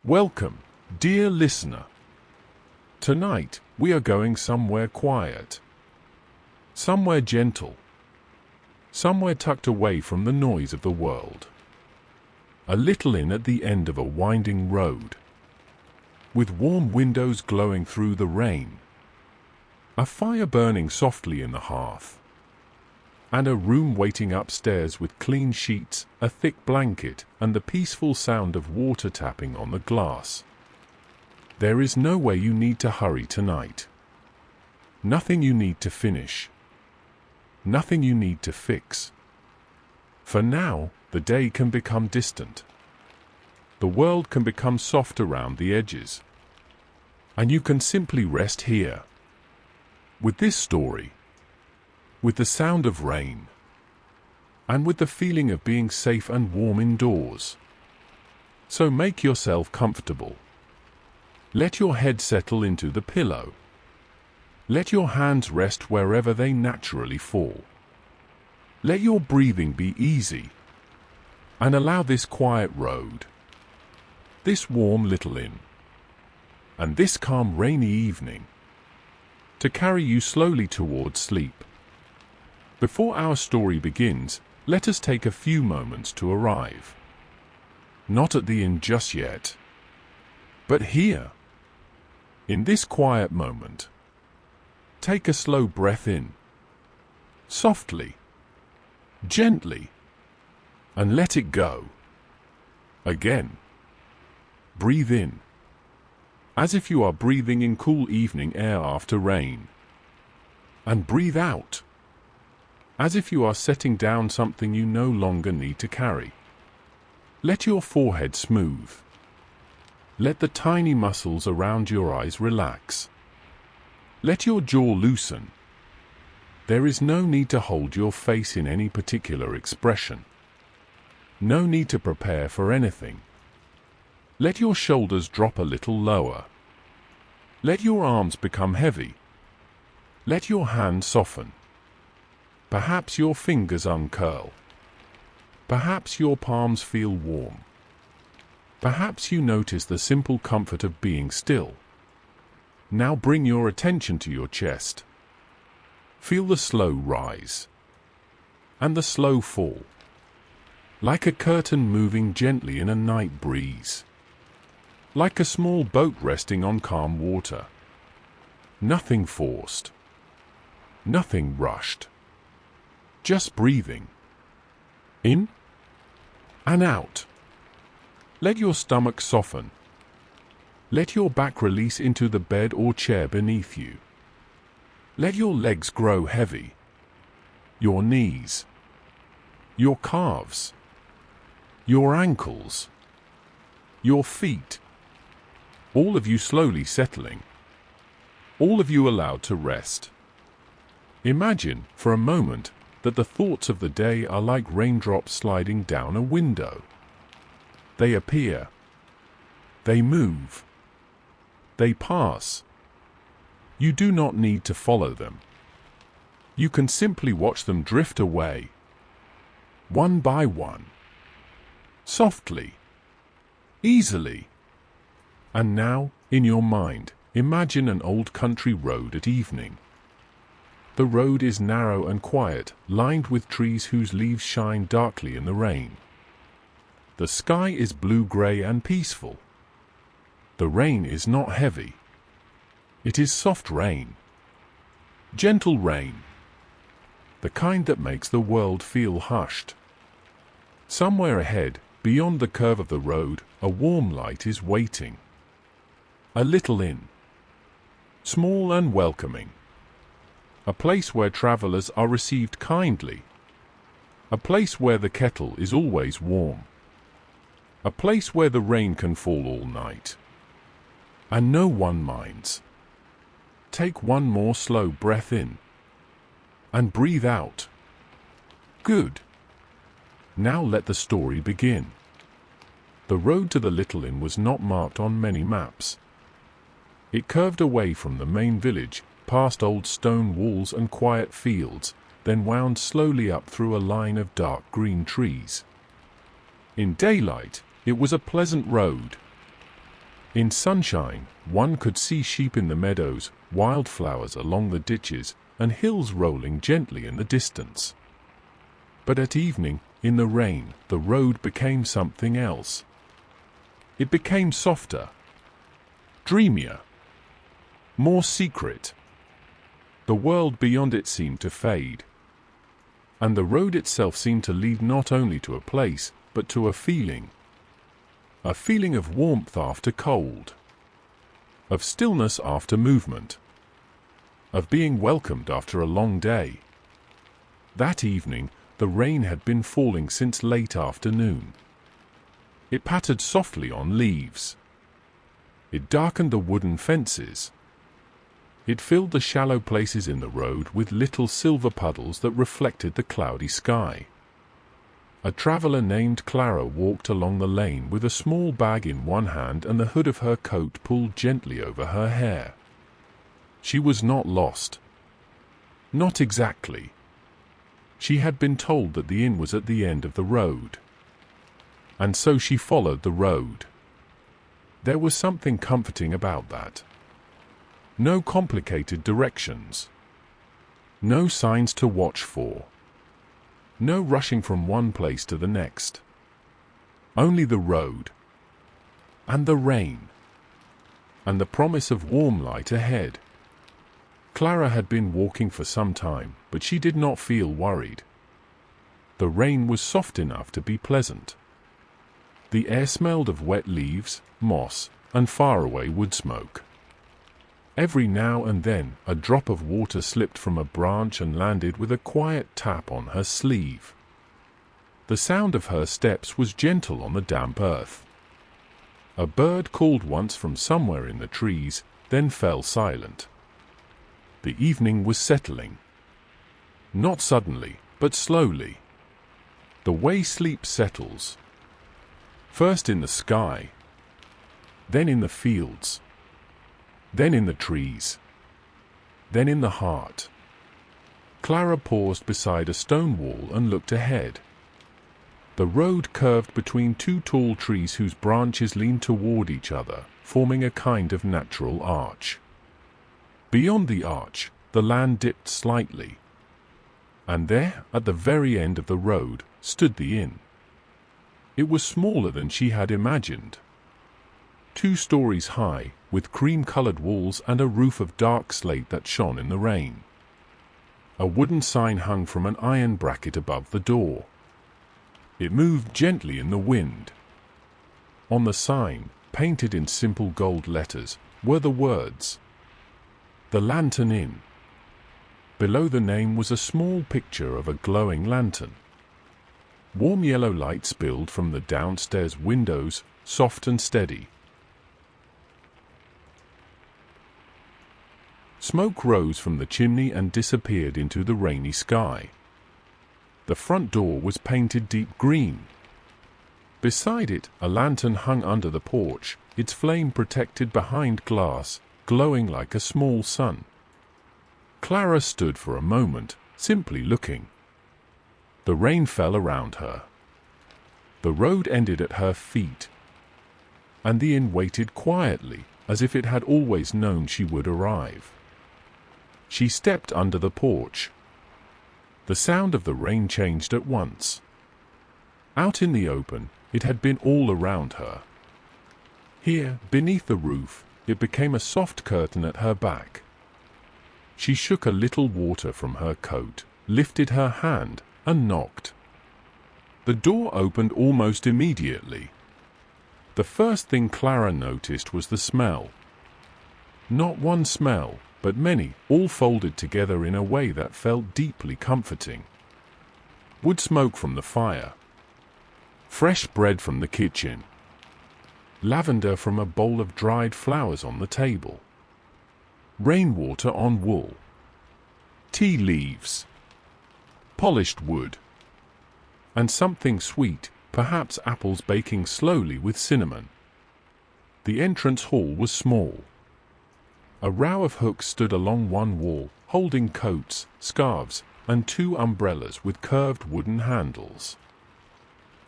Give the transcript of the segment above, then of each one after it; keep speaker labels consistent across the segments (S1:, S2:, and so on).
S1: Welcome, dear listener. Tonight, we are going somewhere quiet. Somewhere gentle. Somewhere tucked away from the noise of the world. A little inn at the end of a winding road. With warm windows glowing through the rain. A fire burning softly in the hearth. And a room waiting upstairs with clean sheets, a thick blanket, and the peaceful sound of water tapping on the glass. There is nowhere you need to hurry tonight. Nothing you need to finish. Nothing you need to fix. For now, the day can become distant. The world can become soft around the edges. And you can simply rest here. With this story. With the sound of rain. And with the feeling of being safe and warm indoors. So make yourself comfortable. Let your head settle into the pillow. Let your hands rest wherever they naturally fall. Let your breathing be easy. And allow this quiet road, this warm little inn, and this calm rainy evening to carry you slowly towards sleep. Before our story begins, let us take a few moments to arrive. Not at the inn just yet, but here. In this quiet moment, take a slow breath in, softly, gently, and let it go. Again. Breathe in, as if you are breathing in cool evening air after rain. And breathe out, as if you are setting down something you no longer need to carry. Let your forehead smooth. Let the tiny muscles around your eyes relax. Let your jaw loosen. There is no need to hold your face in any particular expression. No need to prepare for anything. Let your shoulders drop a little lower. Let your arms become heavy. Let your hands soften. Perhaps your fingers uncurl. Perhaps your palms feel warm. Perhaps you notice the simple comfort of being still. Now bring your attention to your chest. Feel the slow rise. And the slow fall. Like a curtain moving gently in a night breeze. Like a small boat resting on calm water. Nothing forced. Nothing rushed. Just breathing. In and out. Let your stomach soften. Let your back release into the bed or chair beneath you. Let your legs grow heavy. Your knees. Your calves. Your ankles. Your feet. All of you slowly settling. All of you allowed to rest. Imagine, for a moment, that the thoughts of the day are like raindrops sliding down a window. They appear. They move. They pass. You do not need to follow them. You can simply watch them drift away. One by one. Softly. Easily. And now, in your mind, imagine an old country road at evening. The road is narrow and quiet, lined with trees whose leaves shine darkly in the rain. The sky is blue-gray and peaceful. The rain is not heavy. It is soft rain. Gentle rain. The kind that makes the world feel hushed. Somewhere ahead, beyond the curve of the road, a warm light is waiting. A little inn. Small and welcoming. A place where travelers are received kindly. A place where the kettle is always warm. A place where the rain can fall all night. And no one minds. Take one more slow breath in. And breathe out. Good. Now let the story begin. The road to the little inn was not marked on many maps. It curved away from the main village, past old stone walls and quiet fields, then wound slowly up through a line of dark green trees. In daylight, it was a pleasant road. In sunshine, one could see sheep in the meadows, wildflowers along the ditches, and hills rolling gently in the distance. But at evening, in the rain, the road became something else. It became softer, dreamier, more secret. The world beyond it seemed to fade, and the road itself seemed to lead not only to a place, but to a feeling of warmth after cold, of stillness after movement, of being welcomed after a long day. That evening, the rain had been falling since late afternoon. It pattered softly on leaves. It darkened the wooden fences. It filled the shallow places in the road with little silver puddles that reflected the cloudy sky. A traveler named Clara walked along the lane with a small bag in one hand and the hood of her coat pulled gently over her hair. She was not lost. Not exactly. She had been told that the inn was at the end of the road. And so she followed the road. There was something comforting about that. No complicated directions. No signs to watch for. No rushing from one place to the next. Only the road. And the rain. And the promise of warm light ahead. Clara had been walking for some time, but she did not feel worried. The rain was soft enough to be pleasant. The air smelled of wet leaves, moss, and faraway wood smoke. Every now and then, a drop of water slipped from a branch and landed with a quiet tap on her sleeve. The sound of her steps was gentle on the damp earth. A bird called once from somewhere in the trees, then fell silent. The evening was settling. Not suddenly, but slowly. The way sleep settles. First in the sky, then in the fields, then in the trees, then in the heart. Clara paused beside a stone wall and looked ahead. The road curved between two tall trees whose branches leaned toward each other, forming a kind of natural arch. Beyond the arch, the land dipped slightly. And there, at the very end of the road, stood the inn. It was smaller than she had imagined. 2 stories high, with cream-colored walls and a roof of dark slate that shone in the rain. A wooden sign hung from an iron bracket above the door. It moved gently in the wind. On the sign, painted in simple gold letters, were the words, "The Lantern Inn." Below the name was a small picture of a glowing lantern. Warm yellow light spilled from the downstairs windows, soft and steady. Smoke rose from the chimney and disappeared into the rainy sky. The front door was painted deep green. Beside it, a lantern hung under the porch, its flame protected behind glass, glowing like a small sun. Clara stood for a moment, simply looking. The rain fell around her. The road ended at her feet, and the inn waited quietly, as if it had always known she would arrive. She stepped under the porch. The sound of the rain changed at once. Out in the open, it had been all around her. Here, beneath the roof, it became a soft curtain at her back. She shook a little water from her coat, lifted her hand, and knocked. The door opened almost immediately. The first thing Clara noticed was the smell. Not one smell, but many, all folded together in a way that felt deeply comforting. Wood smoke from the fire. Fresh bread from the kitchen. Lavender from a bowl of dried flowers on the table. Rainwater on wool. Tea leaves. Polished wood. And something sweet, perhaps apples baking slowly with cinnamon. The entrance hall was small. A row of hooks stood along one wall, holding coats, scarves, and 2 umbrellas with curved wooden handles.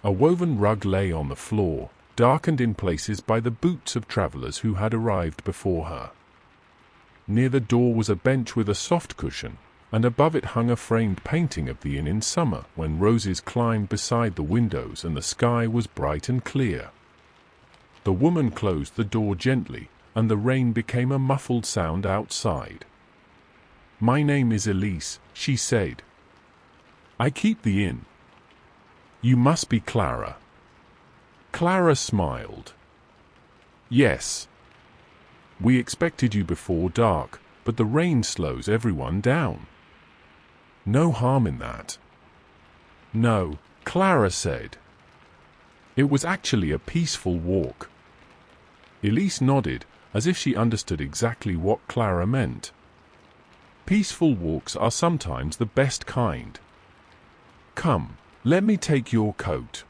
S1: A woven rug lay on the floor, darkened in places by the boots of travelers who had arrived before her. Near the door was a bench with a soft cushion, and above it hung a framed painting of the inn in summer when roses climbed beside the windows and the sky was bright and clear. The woman closed the door gently, and the rain became a muffled sound outside. "My name is Elise," she said. "I keep the inn. You must be Clara." Clara smiled. "Yes. We expected you before dark, but the rain slows everyone down." "No harm in that." "No," Clara said. "It was actually a peaceful walk." Elise nodded, as if she understood exactly what Clara meant. Peaceful walks are sometimes the best kind. "Come, let me take your coat."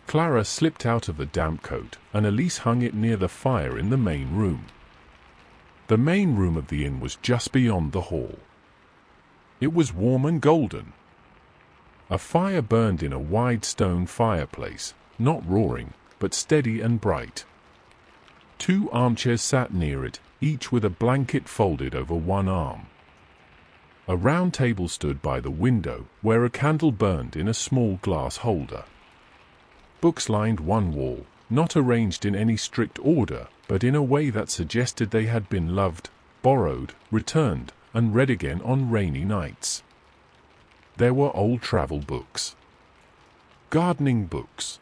S1: Clara slipped out of the damp coat, and Elise hung it near the fire in the main room. The main room of the inn was just beyond the hall. It was warm and golden. A fire burned in a wide stone fireplace, not roaring, but steady and bright. 2 armchairs sat near it, each with a blanket folded over one arm. A round table stood by the window, where a candle burned in a small glass holder. Books lined one wall, not arranged in any strict order, but in a way that suggested they had been loved, borrowed, returned, and read again on rainy nights. There were old travel books, gardening books,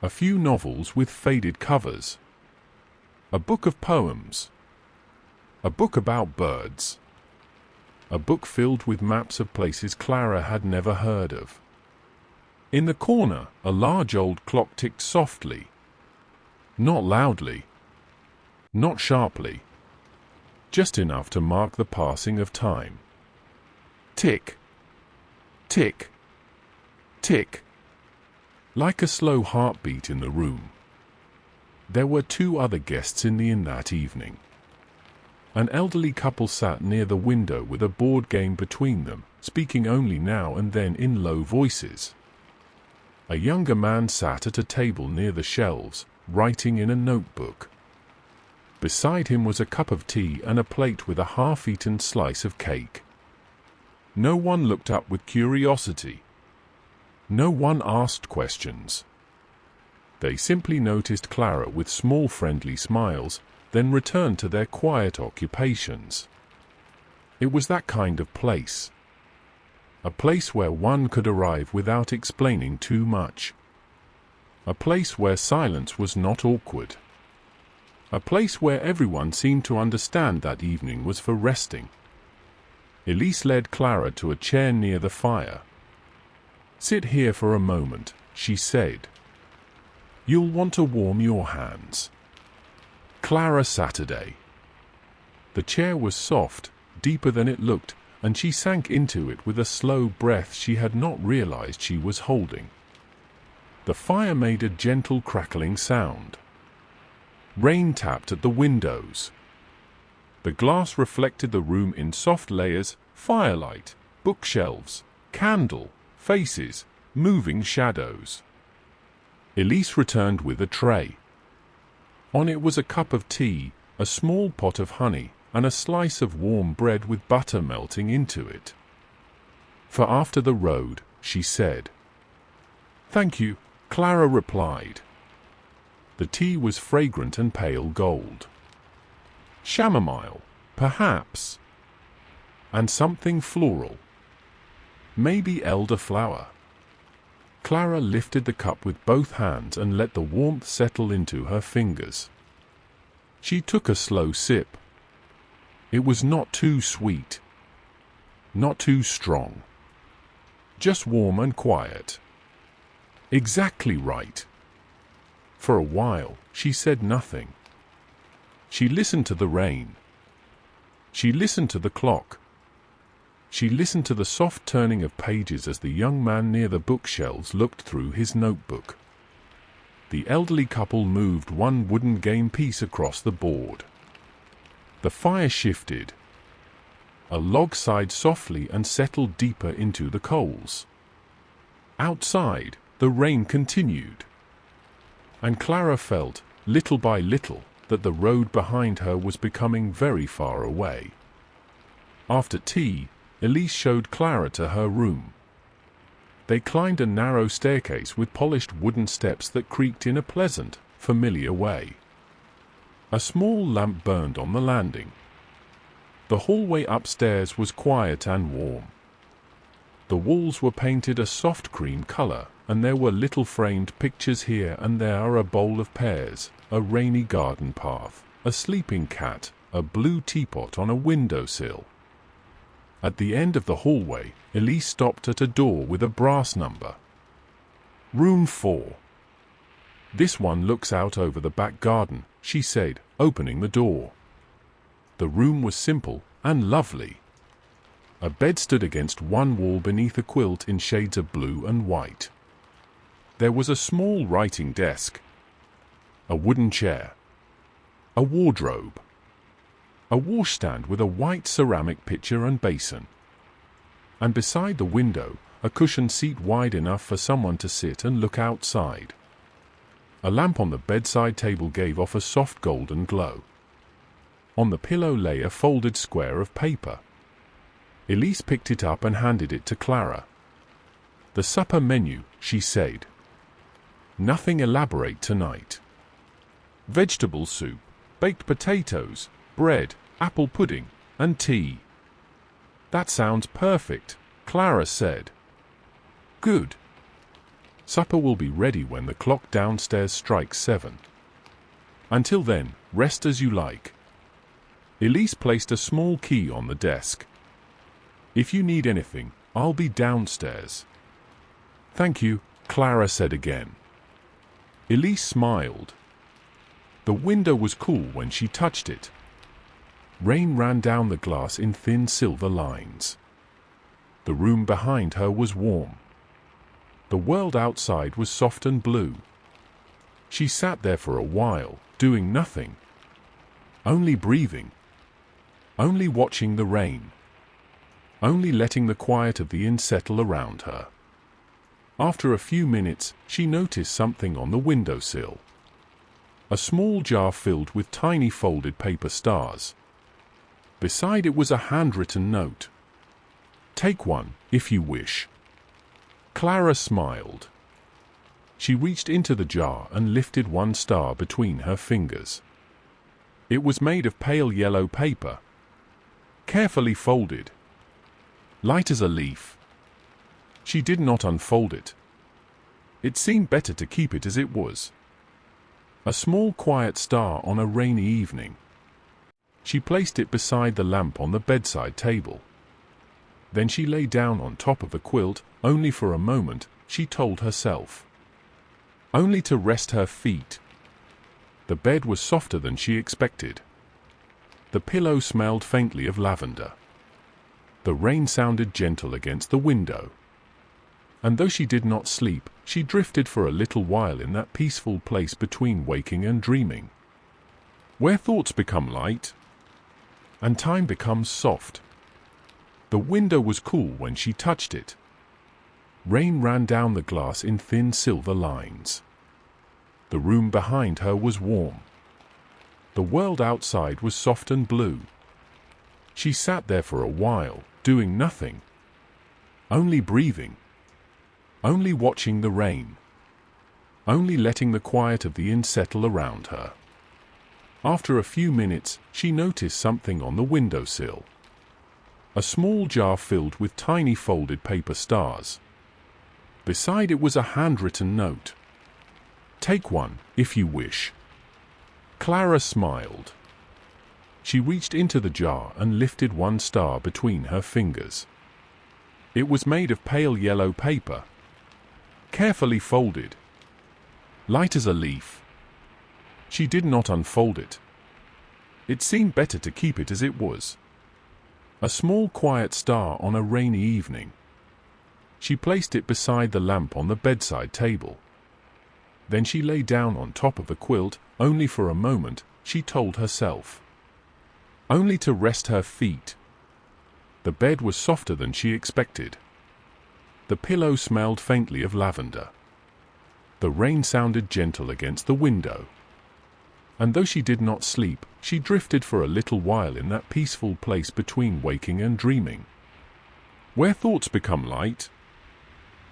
S1: a few novels with faded covers, a book of poems, a book about birds, a book filled with maps of places Clara had never heard of. In the corner, a large old clock ticked softly, not loudly, not sharply, just enough to mark the passing of time. Tick, tick, tick, like a slow heartbeat in the room. There were 2 other guests in the inn that evening. An elderly couple sat near the window with a board game between them, speaking only now and then in low voices. A younger man sat at a table near the shelves, writing in a notebook. Beside him was a cup of tea and a plate with a half-eaten slice of cake. No one looked up with curiosity. No one asked questions. They simply noticed Clara with small friendly smiles, then returned to their quiet occupations. It was that kind of place. A place where one could arrive without explaining too much. A place where silence was not awkward. A place where everyone seemed to understand that evening was for resting. Elise led Clara to a chair near the fire. "Sit here for a moment," she said. "You'll want to warm your hands." Clara Saturday. The chair was soft, deeper than it looked, and she sank into it with a slow breath she had not realized she was holding. The fire made a gentle crackling sound. Rain tapped at the windows. The glass reflected the room in soft layers, firelight, bookshelves, candle, faces, moving shadows. Elise returned with a tray. On it was a cup of tea, a small pot of honey, and a slice of warm bread with butter melting into it. "For after the road," she said. "Thank you," Clara replied. The tea was fragrant and pale gold. Chamomile, perhaps. And something floral. Maybe elderflower. Clara lifted the cup with both hands and let the warmth settle into her fingers. She took a slow sip. It was not too sweet. Not too strong. Just warm and quiet. Exactly right. For a while, she said nothing. She listened to the rain. She listened to the clock. She listened to the soft turning of pages as the young man near the bookshelves looked through his notebook. The elderly couple moved one wooden game piece across the board. The fire shifted. A log sighed softly and settled deeper into the coals. Outside, the rain continued. and Clara felt, little by little, that the road behind her was becoming very far away. After tea, Elise showed Clara to her room. They climbed a narrow staircase with polished wooden steps that creaked in a pleasant, familiar way. A small lamp burned on the landing. The hallway upstairs was quiet and warm. The walls were painted a soft cream color, and there were little framed pictures here and there, a bowl of pears, a rainy garden path, a sleeping cat, a blue teapot on a windowsill. At the end of the hallway, Elise stopped at a door with a brass number. Room 4. This one looks out over the back garden, she said, opening the door. The room was simple and lovely. A bed stood against one wall beneath a quilt in shades of blue and white. There was a small writing desk, a wooden chair, a wardrobe, a washstand with a white ceramic pitcher and basin, and beside the window, a cushioned seat wide enough for someone to sit and look outside. A lamp on the bedside table gave off a soft golden glow. On the pillow lay a folded square of paper. Elise picked it up and handed it to Clara. The supper menu, she said. Nothing elaborate tonight. Vegetable soup, baked potatoes, bread, apple pudding, and tea. That sounds perfect, Clara said. Good. Supper will be ready when the clock downstairs strikes 7. Until then, rest as you like. Elise placed a small key on the desk. If you need anything, I'll be downstairs. Thank you, Clara said again. Elise smiled. The window was cool when she touched it. Rain ran down the glass in thin silver lines. The room behind her was warm. The world outside was soft and blue. She sat there for a while, doing nothing. Only breathing. Only watching the rain. Only letting the quiet of the inn settle around her. After a few minutes, she noticed something on the windowsill. A small jar filled with tiny folded paper stars. Beside it was a handwritten note. Take one, if you wish. Clara smiled. She reached into the jar and lifted one star between her fingers. It was made of pale yellow paper, carefully folded, light as a leaf. She did not unfold it. It seemed better to keep it as it was. A small quiet star on a rainy evening. She placed it beside the lamp on the bedside table. Then she lay down on top of the quilt, only for a moment, she told herself. Only to rest her feet. The bed was softer than she expected. The pillow smelled faintly of lavender. The rain sounded gentle against the window. And though she did not sleep, she drifted for a little while in that peaceful place between waking and dreaming, where thoughts become light, and time becomes soft. The window was cool when she touched it. Rain ran down the glass in thin silver lines. The room behind her was warm. The world outside was soft and blue. She sat there for a while, doing nothing. Only breathing. Only watching the rain. Only letting the quiet of the inn settle around her. After a few minutes, she noticed something on the windowsill. A small jar filled with tiny folded paper stars. Beside it was a handwritten note. Take one, if you wish. Clara smiled. She reached into the jar and lifted one star between her fingers. It was made of pale yellow paper, carefully folded, light as a leaf. She did not unfold it. It seemed better to keep it as it was. A small quiet star on a rainy evening. She placed it beside the lamp on the bedside table. Then she lay down on top of the quilt, only for a moment, she told herself. Only to rest her feet. The bed was softer than she expected. The pillow smelled faintly of lavender. The rain sounded gentle against the window. And though she did not sleep, she drifted for a little while in that peaceful place between waking and dreaming, where thoughts become light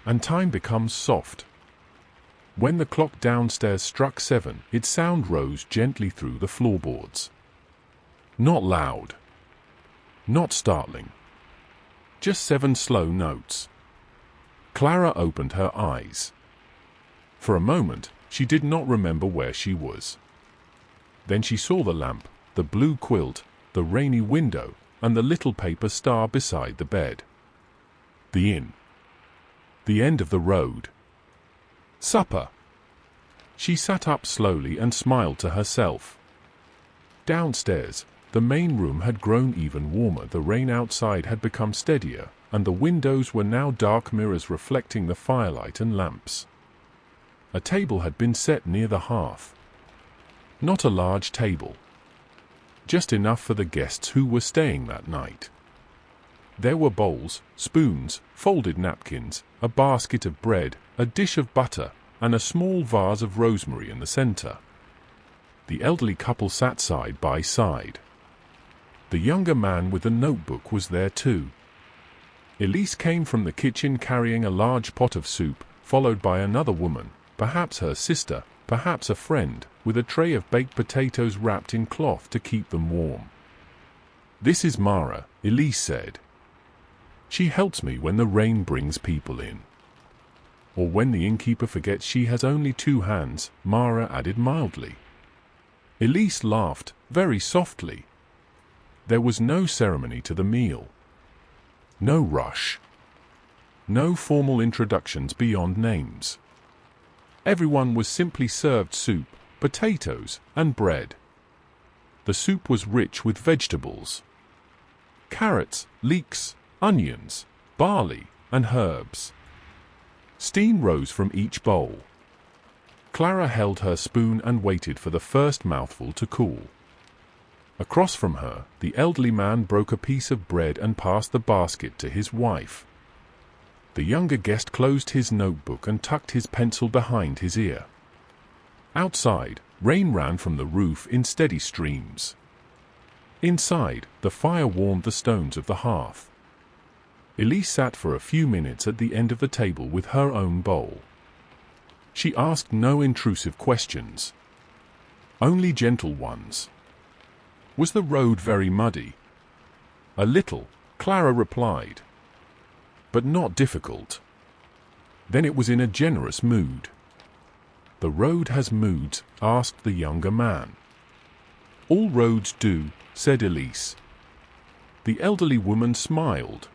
S1: and time becomes soft. When the clock downstairs struck 7, its sound rose gently through the floorboards. Not loud, not startling, just 7 slow notes. Clara opened her eyes. For a moment, she did not remember where she was. Then she saw the lamp, the blue quilt, the rainy window, and the little paper star beside the bed. The inn. The end of the road. Supper. She sat up slowly and smiled to herself. Downstairs, the main room had grown even warmer. The rain outside had become steadier, and the windows were now dark mirrors reflecting the firelight and lamps. A table had been set near the hearth. Not a large table. Just enough for the guests who were staying that night. There were bowls, spoons, folded napkins, a basket of bread, a dish of butter, and a small vase of rosemary in the center. The elderly couple sat side by side. The younger man with the notebook was there too. Elise came from the kitchen carrying a large pot of soup, followed by another woman, perhaps her sister, perhaps a friend, with a tray of baked potatoes wrapped in cloth to keep them warm. "This is Mara," Elise said. "She helps me when the rain brings people in. Or when the innkeeper forgets she has only 2 hands," Mara added mildly. Elise laughed, very softly. There was no ceremony to the meal. No rush. No formal introductions beyond names. Everyone was simply served soup, potatoes, and bread. The soup was rich with vegetables. Carrots, leeks, onions, barley, and herbs. Steam rose from each bowl. Clara held her spoon and waited for the first mouthful to cool. Across from her, the elderly man broke a piece of bread and passed the basket to his wife. The younger guest closed his notebook and tucked his pencil behind his ear. Outside, rain ran from the roof in steady streams. Inside, the fire warmed the stones of the hearth. Elise sat for a few minutes at the end of the table with her own bowl. She asked no intrusive questions. Only gentle ones. Was the road very muddy? A little, Clara replied. But not difficult. Then it was in a generous mood. "The road has moods?" asked the younger man. "All roads do," said Elise. The elderly woman smiled.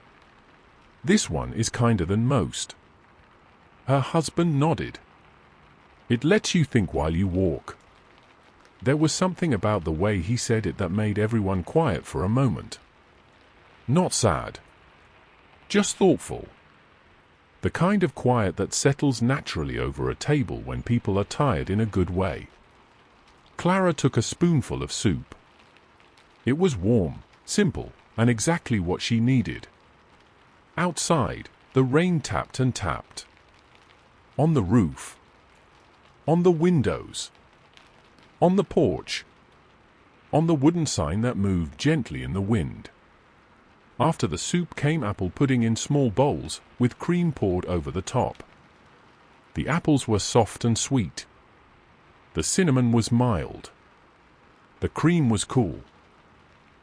S1: "This one is kinder than most." Her husband nodded. "It lets you think while you walk." There was something about the way he said it that made everyone quiet for a moment. Not sad. Just thoughtful. The kind of quiet that settles naturally over a table when people are tired in a good way. Clara took a spoonful of soup. It was warm, simple, and exactly what she needed. Outside, the rain tapped and tapped. On the roof. On the windows. On the porch. On the wooden sign that moved gently in the wind. After the soup came apple pudding in small bowls, with cream poured over the top. The apples were soft and sweet. The cinnamon was mild. The cream was cool.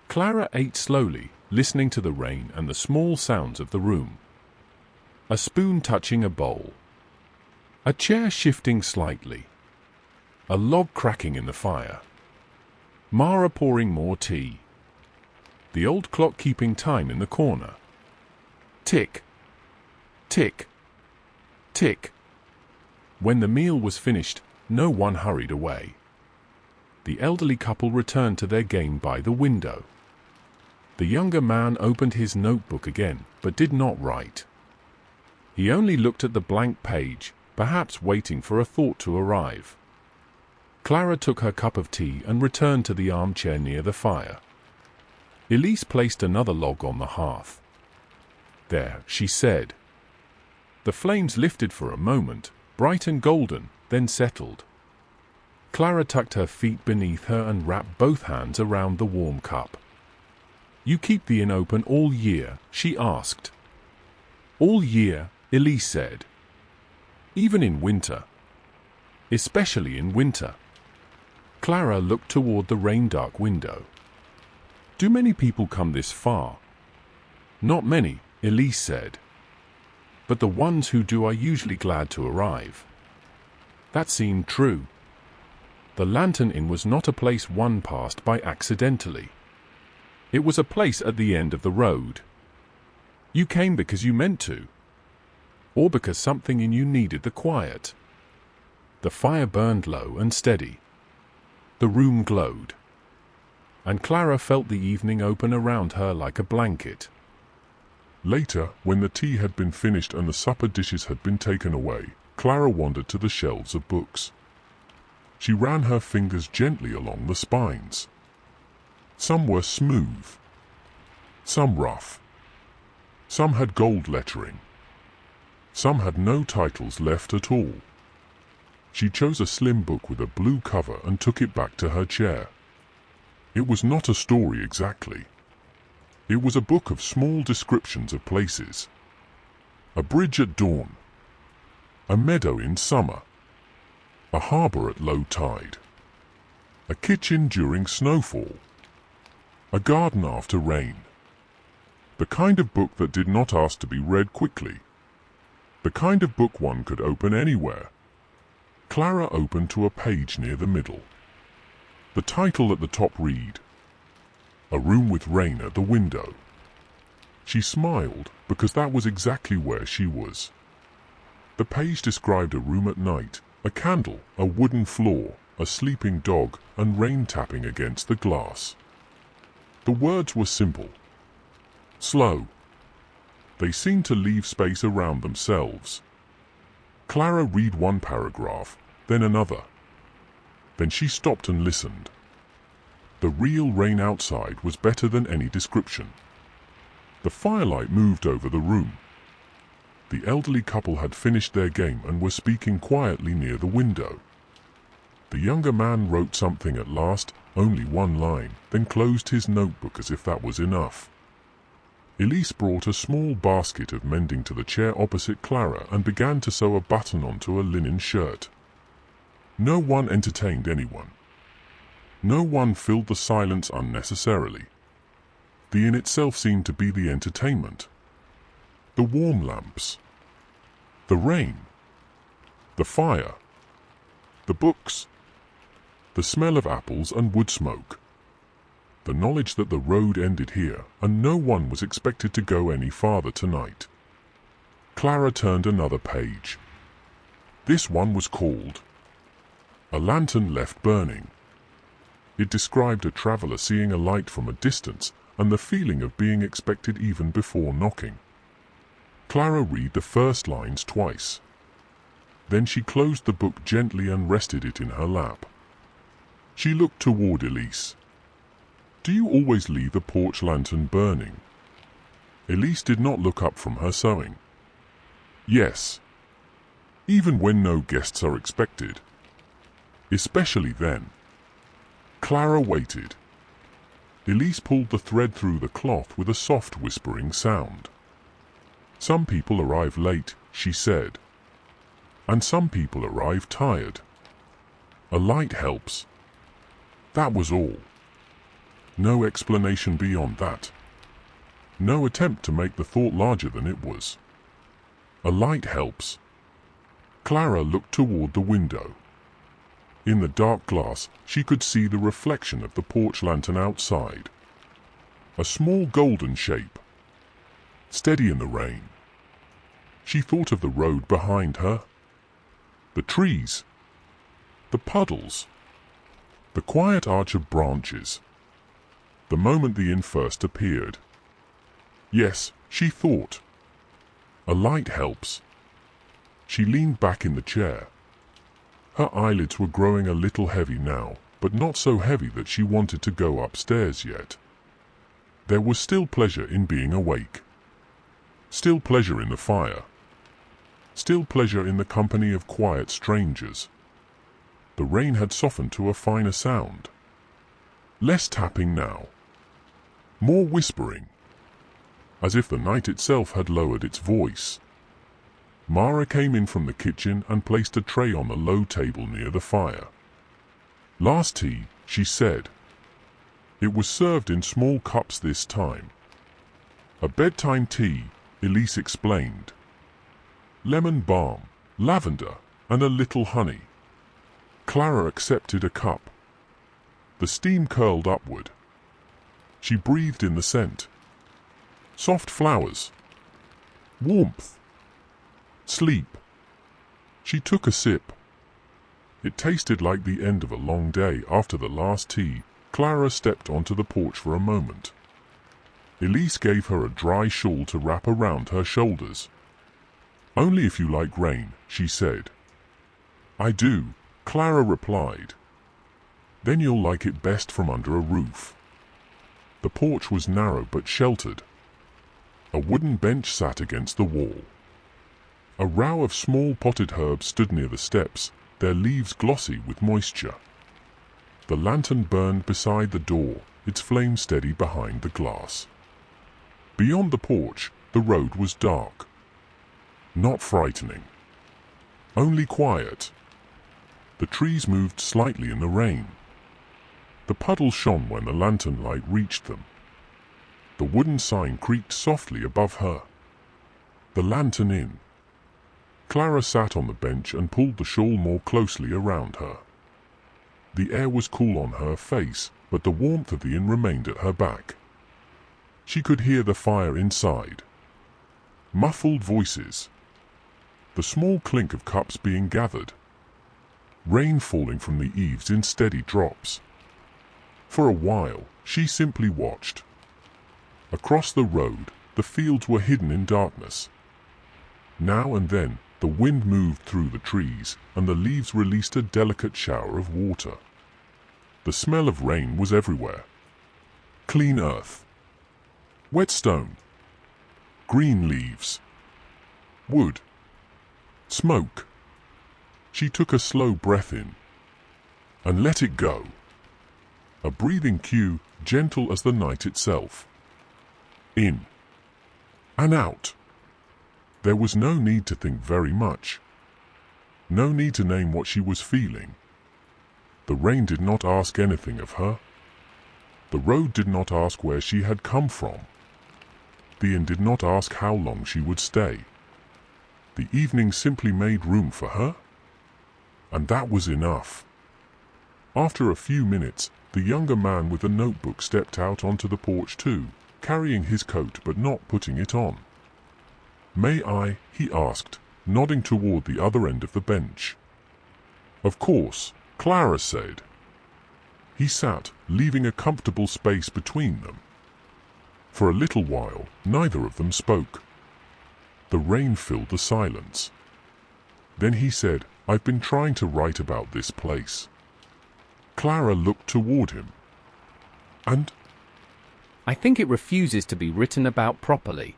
S1: Clara ate slowly, listening to the rain and the small sounds of the room. A spoon touching a bowl. A chair shifting slightly. A log cracking in the fire. Mara pouring more tea. The old clock keeping time in the corner. Tick. Tick. Tick. When the meal was finished, no one hurried away. The elderly couple returned to their game by the window. The younger man opened his notebook again, but did not write. He only looked at the blank page, perhaps waiting for a thought to arrive. Clara took her cup of tea and returned to the armchair near the fire. Elise placed another log on the hearth. "There," she said. The flames lifted for a moment, bright and golden, then settled. Clara tucked her feet beneath her and wrapped both hands around the warm cup. "You keep the inn open all year?" she asked. "All year," Elise said. "Even in winter?" "Especially in winter." Clara looked toward the rain-dark window. "Do many people come this far?" "Not many," Elise said. "But the ones who do are usually glad to arrive." That seemed true. The Lantern Inn was not a place one passed by accidentally. It was a place at the end of the road. You came because you meant to, or because something in you needed the quiet. The fire burned low and steady. The room glowed, and Clara felt the evening open around her like a blanket.
S2: Later, when the tea had been finished and the supper dishes had been taken away, Clara wandered to the shelves of books. She ran her fingers gently along the spines. Some were smooth, some rough. Some had gold lettering. Some had no titles left at all. She chose a slim book with a blue cover and took it back to her chair. It was not a story exactly. It was a book of small descriptions of places. A bridge at dawn. A meadow in summer. A harbor at low tide. A kitchen during snowfall. A garden after rain. The kind of book that did not ask to be read quickly. The kind of book one could open anywhere. Clara opened to a page near the middle. The title at the top read, "A Room with Rain at the Window." She smiled because that was exactly where she was. The page described a room at night, a candle, a wooden floor, a sleeping dog, and rain tapping against the glass. The words were simple, slow. They seemed to leave space around themselves. Clara read one paragraph, then another. Then she stopped and listened. The real rain outside was better than any description. The firelight moved over the room. The elderly couple had finished their game and were speaking quietly near the window. The younger man wrote something at last, only one line, then closed his notebook as if that was enough. Elise brought a small basket of mending to the chair opposite Clara and began to sew a button onto a linen shirt. No one entertained anyone. No one filled the silence unnecessarily. The inn itself seemed to be the entertainment. The warm lamps. The rain. The fire. The books. The smell of apples and wood smoke. The knowledge that the road ended here, and no one was expected to go any farther tonight. Clara turned another page. This one was called "A Lantern Left Burning." It described a traveler seeing a light from a distance and the feeling of being expected even before knocking. Clara read the first lines twice. Then she closed the book gently and rested it in her lap. She looked toward Elise. "Do you always leave the porch lantern burning?" Elise did not look up from her sewing. "Yes. Even when no guests are expected. Especially then." Clara waited. Elise pulled the thread through the cloth with a soft whispering sound. "Some people arrive late," she said. "And some people arrive tired. A light helps." That was all. No explanation beyond that. No attempt to make the thought larger than it was. A light helps. Clara looked toward the window. In the dark glass, she could see the reflection of the porch lantern outside. A small golden shape. Steady in the rain. She thought of the road behind her. The trees. The puddles. The quiet arch of branches. The moment the inn first appeared. Yes, she thought. A light helps. She leaned back in the chair. Her eyelids were growing a little heavy now, but not so heavy that she wanted to go upstairs yet. There was still pleasure in being awake. Still pleasure in the fire. Still pleasure in the company of quiet strangers. The rain had softened to a finer sound. Less tapping now. More whispering. As if the night itself had lowered its voice. Mara came in from the kitchen and placed a tray on the low table near the fire. "Last tea," she said. It was served in small cups this time. "A bedtime tea," Elise explained. "Lemon balm, lavender, and a little honey." Clara accepted a cup. The steam curled upward. She breathed in the scent. Soft flowers. Warmth. Sleep. She took a sip. It tasted like the end of a long day. After the last tea, Clara stepped onto the porch for a moment. Elise gave her a dry shawl to wrap around her shoulders. "Only if you like rain," she said. "I do," Clara replied. "Then you'll like it best from under a roof." The porch was narrow but sheltered. A wooden bench sat against the wall. A row of small potted herbs stood near the steps, their leaves glossy with moisture. The lantern burned beside the door, its flame steady behind the glass. Beyond the porch, the road was dark. Not frightening. Only quiet. The trees moved slightly in the rain. The puddles shone when the lantern light reached them. The wooden sign creaked softly above her. The lantern in. Clara sat on the bench and pulled the shawl more closely around her. The air was cool on her face, but the warmth of the inn remained at her back. She could hear the fire inside. Muffled voices. The small clink of cups being gathered. Rain falling from the eaves in steady drops. For a while, she simply watched. Across the road, the fields were hidden in darkness. Now and then, the wind moved through the trees, and the leaves released a delicate shower of water. The smell of rain was everywhere. Clean earth. Wet stone. Green leaves. Wood. Smoke. She took a slow breath in. And let it go. A breathing cue, gentle as the night itself. In. And out. There was no need to think very much. No need to name what she was feeling. The rain did not ask anything of her. The road did not ask where she had come from. The inn did not ask how long she would stay. The evening simply made room for her. And that was enough. After a few minutes, the younger man with the notebook stepped out onto the porch too, carrying his coat but not putting it on. "May I?" he asked, nodding toward the other end of the bench. "Of course," Clara said. He sat, leaving a comfortable space between them. For a little while, neither of them spoke. The rain filled the silence. Then he said, "I've been trying to write about this place." Clara looked toward him. "And?"
S3: "I think it refuses to be written about properly."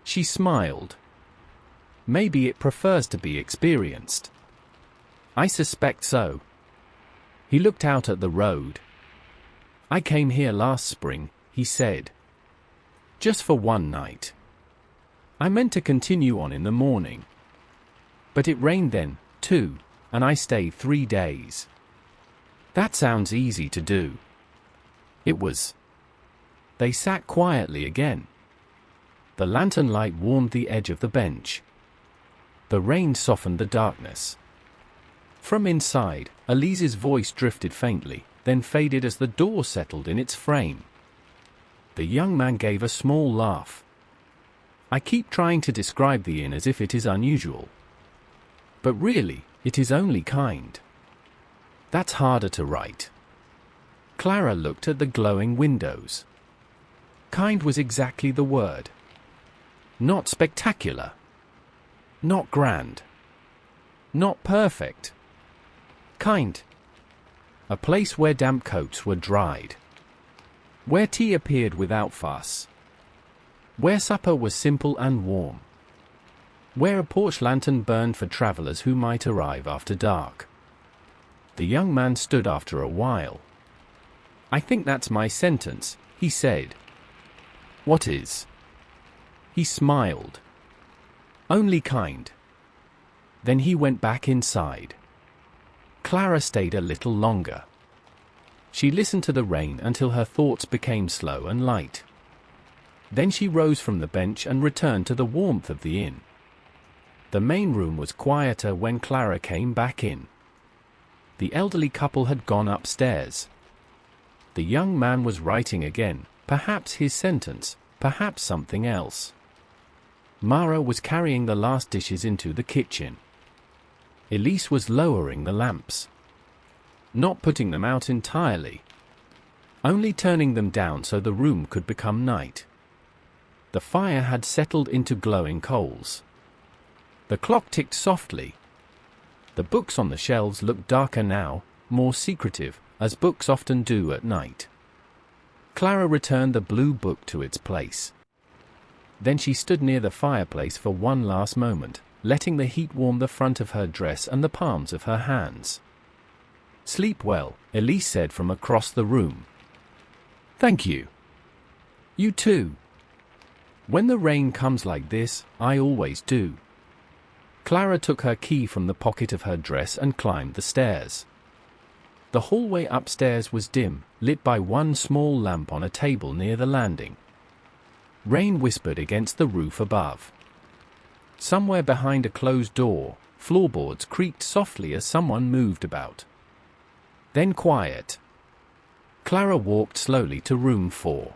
S3: She smiled. "Maybe it prefers to be experienced." "I suspect so." He looked out at the road. "I came here last spring," he said. "Just for one night. I meant to continue on in the morning. But it rained then, too, and I stayed 3 days. That sounds easy to do." It was. They sat quietly again. The lantern light warmed the edge of the bench. The rain softened the darkness. From inside, Elise's voice drifted faintly, then faded as the door settled in its frame. The young man gave a small laugh. "I keep trying to describe the inn as if it is unusual. But really, it is only kind. That's harder to write." Clara looked at the glowing windows. Kind was exactly the word. Not spectacular. Not grand. Not perfect. Kind. A place where damp coats were dried. Where tea appeared without fuss. Where supper was simple and warm. Where a porch lantern burned for travelers who might arrive after dark. The young man stood after a while. "I think that's my sentence," he said. "What is?" He smiled. "Only kind." Then he went back inside. Clara stayed a little longer. She listened to the rain until her thoughts became slow and light. Then she rose from the bench and returned to the warmth of the inn. The main room was quieter when Clara came back in. The elderly couple had gone upstairs. The young man was writing again, perhaps his sentence, perhaps something else. Mara was carrying the last dishes into the kitchen. Elise was lowering the lamps. Not putting them out entirely. Only turning them down so the room could become night. The fire had settled into glowing coals. The clock ticked softly. The books on the shelves looked darker now, more secretive, as books often do at night. Clara returned the blue book to its place. Then she stood near the fireplace for one last moment, letting the heat warm the front of her dress and the palms of her hands. "Sleep well," Elise said from across the room. "Thank you. You too. When the rain comes like this, I always do." Clara took her key from the pocket of her dress and climbed the stairs. The hallway upstairs was dim, lit by one small lamp on a table near the landing. Rain whispered against the roof above. Somewhere behind a closed door, floorboards creaked softly as someone moved about. Then quiet. Clara walked slowly to room 4.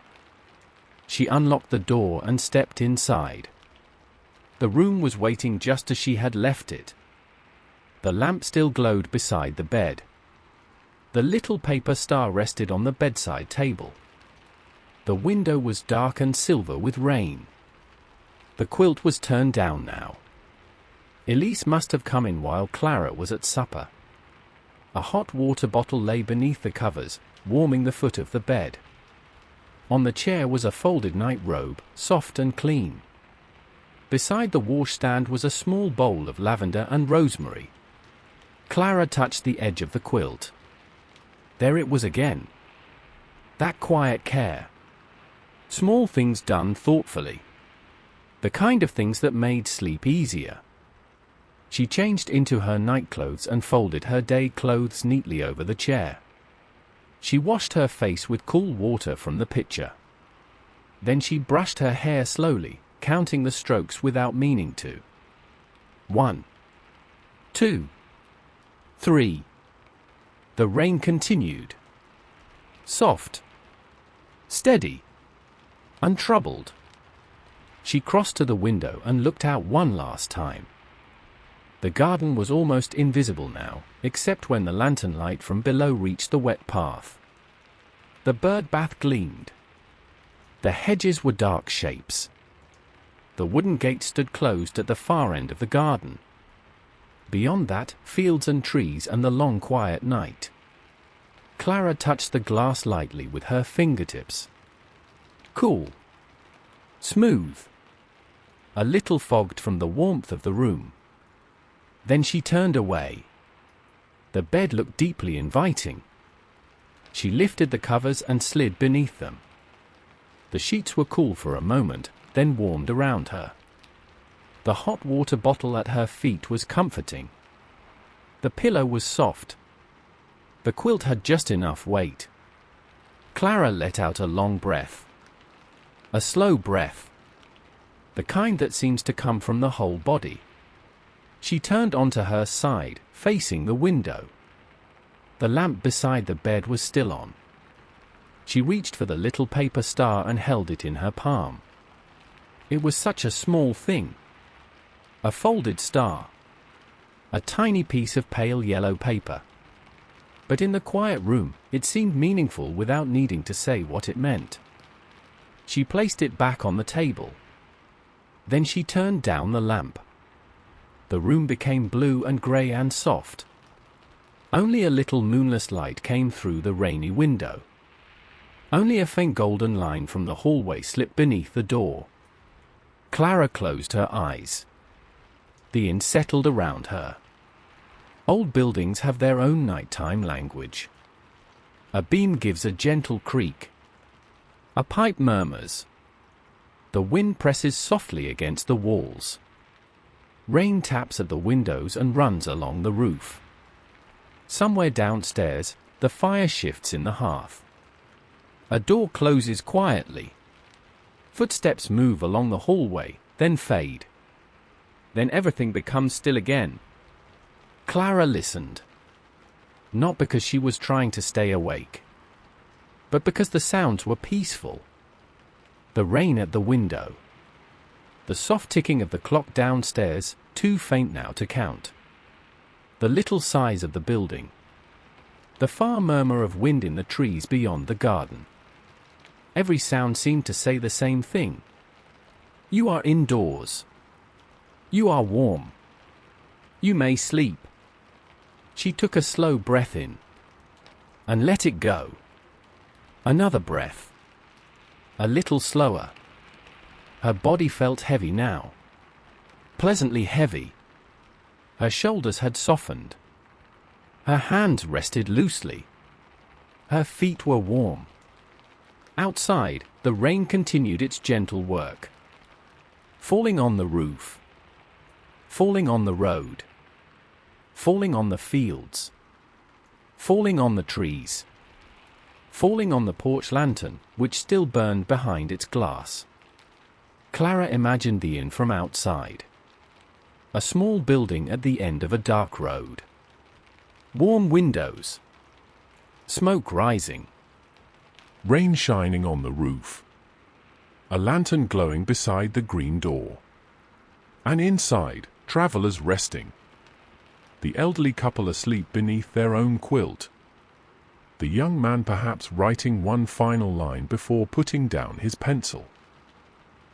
S3: She unlocked the door and stepped inside. The room was waiting just as she had left it. The lamp still glowed beside the bed. The little paper star rested on the bedside table. The window was dark and silver with rain. The quilt was turned down now. Elise must have come in while Clara was at supper. A hot water bottle lay beneath the covers, warming the foot of the bed. On the chair was a folded night robe, soft and clean. Beside the washstand was a small bowl of lavender and rosemary. Clara touched the edge of the quilt. There it was again. That quiet care. Small things done thoughtfully. The kind of things that made sleep easier. She changed into her nightclothes and folded her day clothes neatly over the chair. She washed her face with cool water from the pitcher. Then she brushed her hair slowly, counting the strokes without meaning to. 1, 2, 3. The rain continued. Soft. Steady. Untroubled. She crossed to the window and looked out one last time. The garden was almost invisible now, except when the lantern light from below reached the wet path. The bird bath gleamed. The hedges were dark shapes. The wooden gate stood closed at the far end of the garden. Beyond that, fields and trees and the long quiet night. Clara touched the glass lightly with her fingertips. Cool. Smooth. A little fogged from the warmth of the room. Then she turned away. The bed looked deeply inviting. She lifted the covers and slid beneath them. The sheets were cool for a moment, then warmed around her. The hot water bottle at her feet was comforting. The pillow was soft. The quilt had just enough weight. Clara let out a long breath. A slow breath. The kind that seems to come from the whole body. She turned onto her side, facing the window. The lamp beside the bed was still on. She reached for the little paper star and held it in her palm. It was such a small thing. A folded star. A tiny piece of pale yellow paper. But in the quiet room, it seemed meaningful without needing to say what it meant. She placed it back on the table. Then she turned down the lamp. The room became blue and grey and soft. Only a little moonless light came through the rainy window. Only a faint golden line from the hallway slipped beneath the door. Clara closed her eyes. The inn settled around her. Old buildings have their own nighttime language. A beam gives a gentle creak. A pipe murmurs. The wind presses softly against the walls. Rain taps at the windows and runs along the roof. Somewhere downstairs, the fire shifts in the hearth. A door closes quietly. Footsteps move along the hallway, then fade. Then everything becomes still again. Clara listened. Not because she was trying to stay awake, but because the sounds were peaceful. The rain at the window. The soft ticking of the clock downstairs, too faint now to count. The little sighs of the building. The far murmur of wind in the trees beyond the garden. Every sound seemed to say the same thing. You are indoors. You are warm. You may sleep. She took a slow breath in. And let it go. Another breath. A little slower. Her body felt heavy now. Pleasantly heavy. Her shoulders had softened. Her hands rested loosely. Her feet were warm. Outside, the rain continued its gentle work. Falling on the roof. Falling on the road. Falling on the fields. Falling on the trees. Falling on the porch lantern, which still burned behind its glass. Clara imagined the inn from outside. A small building at the end of a dark road. Warm windows. Smoke rising.
S1: Rain shining on the roof. A lantern glowing beside the green door. And inside, travelers resting. The elderly couple asleep beneath their own quilt. The young man perhaps writing one final line before putting down his pencil.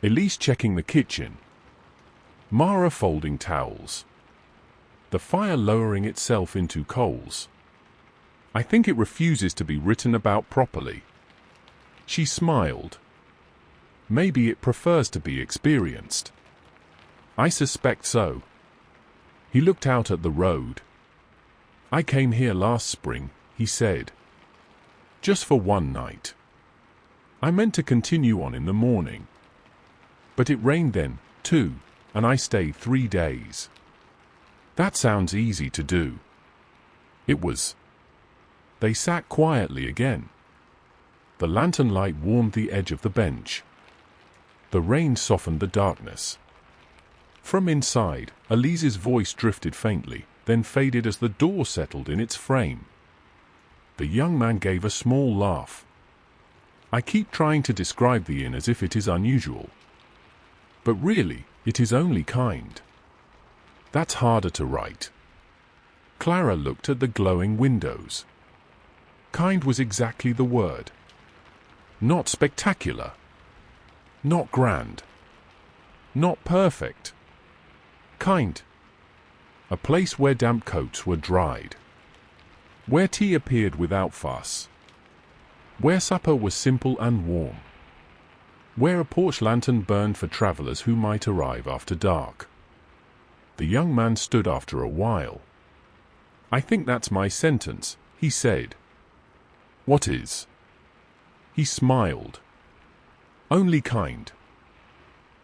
S1: Elise checking the kitchen. Mara folding towels. The fire lowering itself into coals. I think it refuses to be written about properly. She smiled. Maybe it prefers to be experienced. I suspect so. He looked out at the road. I came here last spring, he said. Just for one night. I meant to continue on in the morning. But it rained then, too, and I stayed 3 days. That sounds easy to do. It was. They sat quietly again. The lantern light warmed the edge of the bench. The rain softened the darkness. From inside, Elise's voice drifted faintly, then faded as the door settled in its frame. The young man gave a small laugh. I keep trying to describe the inn as if it is unusual. But really, it is only kind. That's harder to write. Clara looked at the glowing windows. Kind was exactly the word. Not spectacular. Not grand. Not perfect. Kind. A place where damp coats were dried. Where tea appeared without fuss. Where supper was simple and warm. Where a porch lantern burned for travelers who might arrive after dark. The young man stood after a while. I think that's my sentence, he said. What is? He smiled. Only kind.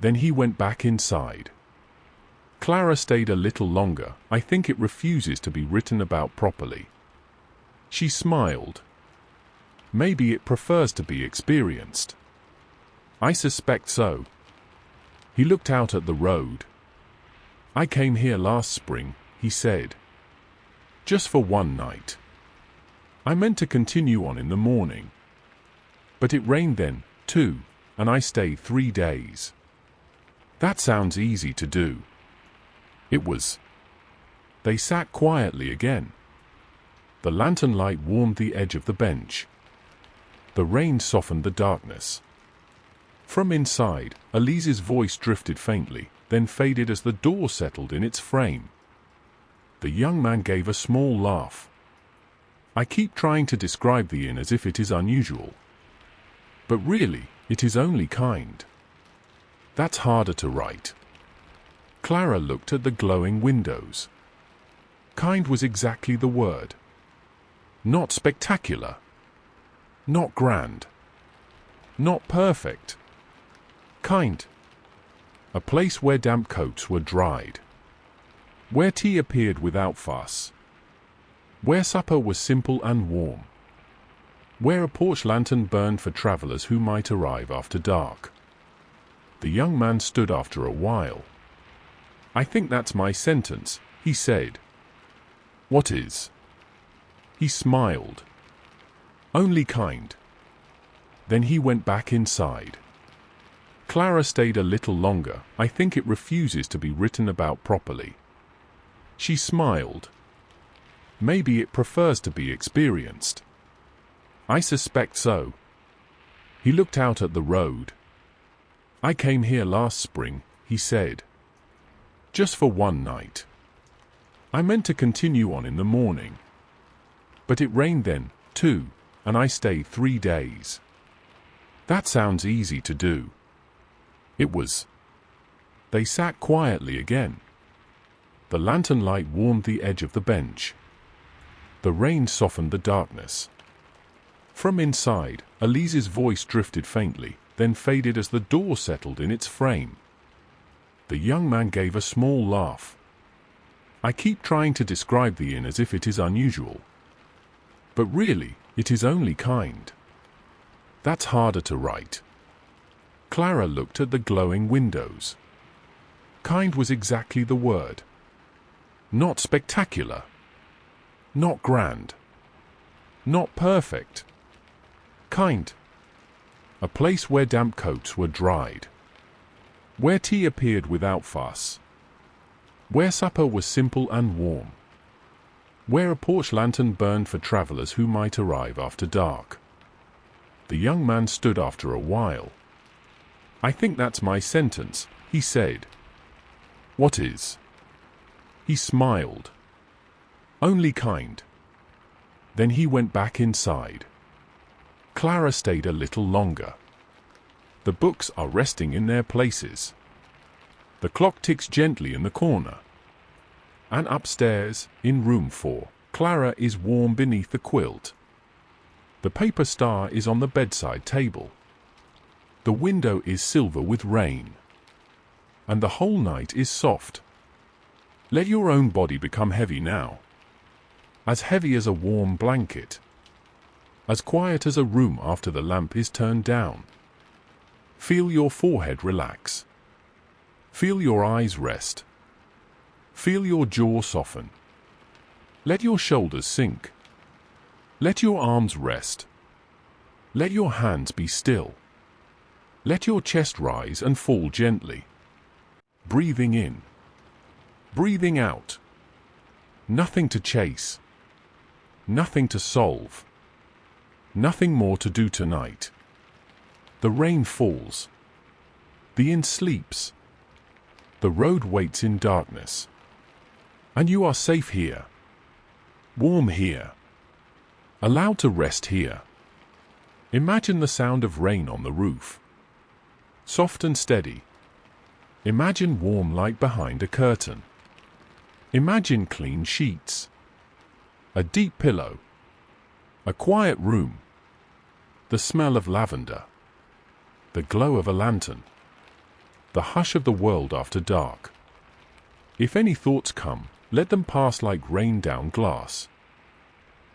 S1: Then he went back inside. Clara stayed a little longer. I think it refuses to be written about properly. She smiled. Maybe it prefers to be experienced. I suspect so. He looked out at the road. I came here last spring, he said. Just for one night. I meant to continue on in the morning. But it rained then, too, and I stayed 3 days. That sounds easy to do. It was. They sat quietly again. The lantern light warmed the edge of the bench. The rain softened the darkness. From inside, Elise's voice drifted faintly, then faded as the door settled in its frame. The young man gave a small laugh. I keep trying to describe the inn as if it is unusual. But really, it is only kind. That's harder to write. Clara looked at the glowing windows. Kind was exactly the word. Not spectacular. Not grand. Not perfect. Kind. A place where damp coats were dried. Where tea appeared without fuss. Where supper was simple and warm. Where a porch lantern burned for travelers who might arrive after dark. The young man stood after a while. "I think that's my sentence," he said. "What is?" He smiled. "Only kind." Then he went back inside. Clara stayed a little longer. "I think it refuses to be written about properly." She smiled. "Maybe it prefers to be experienced." "I suspect so." He looked out at the road. "I came here last spring," he said. "Just for one night. I meant to continue on in the morning. But it rained then, too, and I stayed 3 days." "That sounds easy to do." It was. They sat quietly again. The lantern light warmed the edge of the bench. The rain softened the darkness. From inside, Elise's voice drifted faintly, then faded as the door settled in its frame. The young man gave a small laugh. "I keep trying to describe the inn as if it is unusual. But really, it is only kind. That's harder to write." Clara looked at the glowing windows. Kind was exactly the word. Not spectacular. Not grand. Not perfect. Kind. A place where damp coats were dried. Where tea appeared without fuss. Where supper was simple and warm. Where a porch lantern burned for travelers who might arrive after dark. The young man stood after a while. "I think that's my sentence," he said. "What is?" He smiled. "Only kind." Then he went back inside. Clara stayed a little longer. The books are resting in their places. The clock ticks gently in the corner. And upstairs, in room 4, Clara is warm beneath the quilt. The paper star is on the bedside table. The window is silver with rain. And the whole night is soft. Let your own body become heavy now. As heavy as a warm blanket. As quiet as a room after the lamp is turned down. Feel your forehead relax. Feel your eyes rest. Feel your jaw soften. Let your shoulders sink. Let your arms rest. Let your hands be still. Let your chest rise and fall gently. Breathing in. Breathing out. Nothing to chase. Nothing to solve. Nothing more to do tonight. The rain falls. The inn sleeps. The road waits in darkness. And you are safe here. Warm here. Allowed to rest here. Imagine the sound of rain on the roof. Soft and steady. Imagine warm light behind a curtain. Imagine clean sheets. A deep pillow. A quiet room. The smell of lavender. The glow of a lantern. The hush of the world after dark. If any thoughts come, let them pass like rain down glass.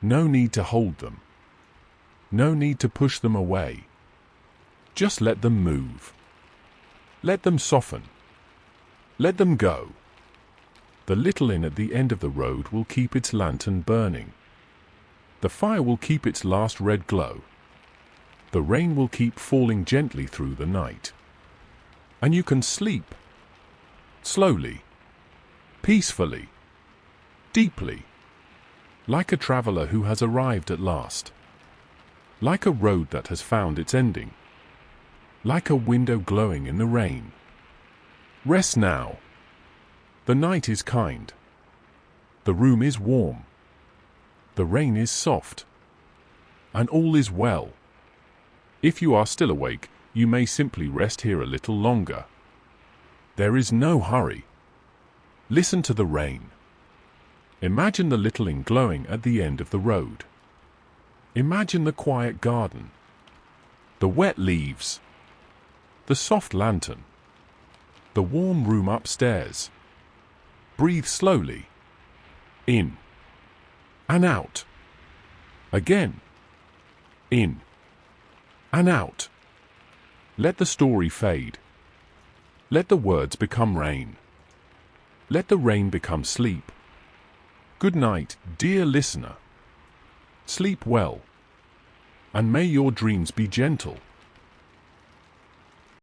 S1: No need to hold them. No need to push them away. Just let them move. Let them soften. Let them go. The little inn at the end of the road will keep its lantern burning. The fire will keep its last red glow. The rain will keep falling gently through the night. And you can sleep. Slowly. Peacefully. Deeply. Like a traveler who has arrived at last. Like a road that has found its ending. Like a window glowing in the rain. Rest now. The night is kind. The room is warm. The rain is soft. And all is well. If you are still awake, you may simply rest here a little longer. There is no hurry. Listen to the rain. Imagine the little inn glowing at the end of the road. Imagine the quiet garden, the wet leaves, the soft lantern, the warm room upstairs. Breathe slowly. In and out. Again. In and out. Let the story fade. Let the words become rain. Let the rain become sleep. Good night, dear listener. Sleep well, and may your dreams be gentle.